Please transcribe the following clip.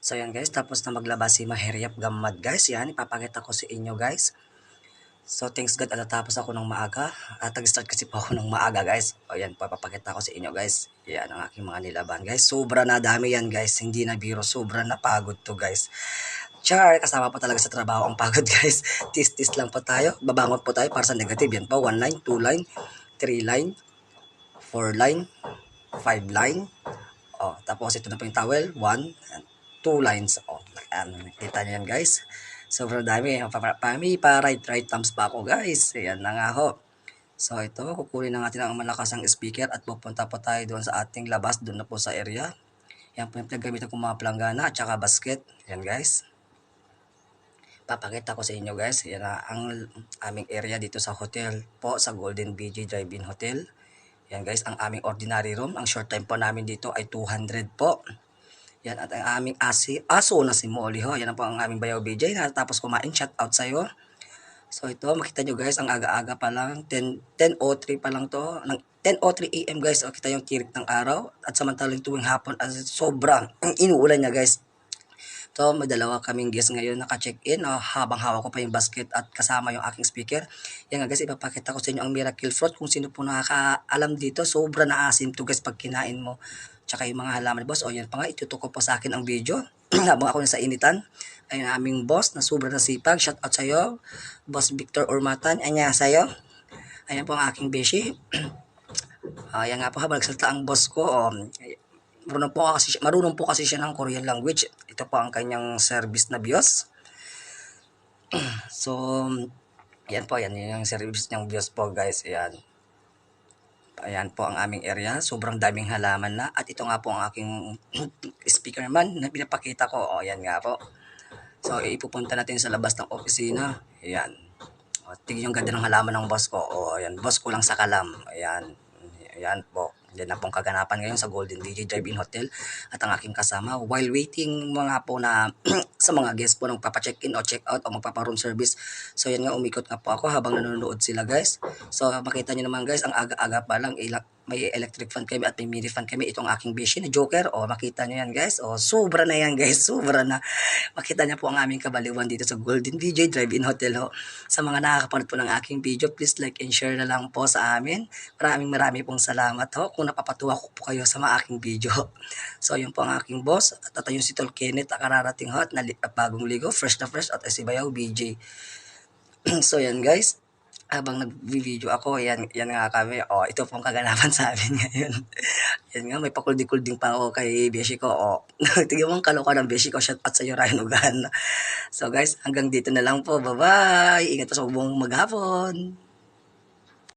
So yan guys, tapos na maglaba si Maheriap Gamad guys. Yan, ipapakita ko sa inyo guys. So thanks God, natapos ako ng maaga. At nag-start kasi po ako ng maaga guys. O yan, papakita ko sa inyo guys. Yan ang aking mga nilaban guys. Sobra na dami yan guys. Hindi na biro, sobra na pagod to guys. Char, kasama po talaga sa trabaho ang pagod guys. Tis-tis lang po tayo. Babangot po tayo para sa negative. Yan po, 1 line, 2 line, 3 line, 4 line, 5 line. Oh, tapos ito na po yung towel, 1, 2 lines. Oh, nakita niyo yan guys. Sobrang dami. Pa right thumbs pa ako guys. Ayan na nga ho. So ito, kukunin na natin ang malakas ang speaker at pupunta po tayo doon sa ating labas, doon na po sa area. Yan po yung pinagamitan kong mga planggana at saka basket. Yan guys. Papakita ko sa inyo guys. Yan na ang aming area dito sa hotel po, sa Golden BJ Drive-In Hotel. Yan guys, ang aming ordinary room. Ang short time po namin dito ay 200 po. Yan, at ang aming aso na si Molly ho. Yan po ang aming bayaw BJ. Tapos kumain, shout out sa'yo. So ito, makita nyo guys, ang aga-aga pa lang. 10:03 pa lang to. 10:03 AM guys. O, kita yung tirik ng araw. At samantalang tuwing hapon, sobrang inuulan niya guys. So, may dalawa kaming guest ngayon naka-check-in habang hawak ko pa yung basket at kasama yung aking speaker. Yan nga guys, ipapakita ko sa inyo ang miracle fruit. Kung sino po nakakaalam dito, sobra na asim to guys pag kinain mo. Tsaka yung mga halaman boss. O yan pa nga, itutuko po sa akin ang video habang ako nasa initan. Ayun ang aming boss na sobra na sipag. Shout out sa'yo, Boss Victor Urmatan. Anya sa'yo. Ayan po ang aking beshi. Ayan nga po habang nagsalita ang boss ko. Marunong po kasi siya ng Korean language. Ito po ang kanyang service na BIOS. So, yan po, yan yung service niyang BIOS po guys. Ayan. Ayan po ang aming area. Sobrang daming halaman na. At ito nga po ang aking speaker naman na pinapakita ko. O, yan nga po. So, ipupunta natin sa labas ng opisina. Ayan. O, tignan yung ganda ng halaman ng boss ko. O, ayan. Boss ko lang sa kalam. Ayan. Ayan po. Yan na pong kaganapan ngayon sa Golden BJ Drive-In Hotel at ang aking kasama while waiting mga po na sa mga guests po nung papacheck-in o check-out o magpapa-room service. So yan nga, umikot nga po ako habang nanonood sila guys. So makita nyo naman guys, ang aga-aga pa lang may electric fan kami at may mini fan kami. Itong aking bishi na Joker. O makita nyo yan guys. O sobra na yan guys. Sobra na. Makita nyo po ang aming kabaliwan dito sa Golden BJ Drive-In Hotel ho. Sa mga nakakapanood po ng aking video, please like and share na lang po sa amin. Maraming pong salamat ho kung napapatuwa ko po kayo sa mga aking video. So yun po ang aking boss. At yung si Tol Kenneth kararating ho at bagong ligo. Fresh na fresh at si Bayaw BJ. So yan guys. Habang nag-video ako, yan nga kami. O, ito pong kaganapan sa amin ngayon. Yan nga, may pakulding-kulding pa ako kay Beshi ko. O, tignan mo ang kaloka ng Beshi ko. Shout out sa iyo, Ryan Ugan. So guys, hanggang dito na lang po. Bye-bye! Ingat po sa buong maghapon.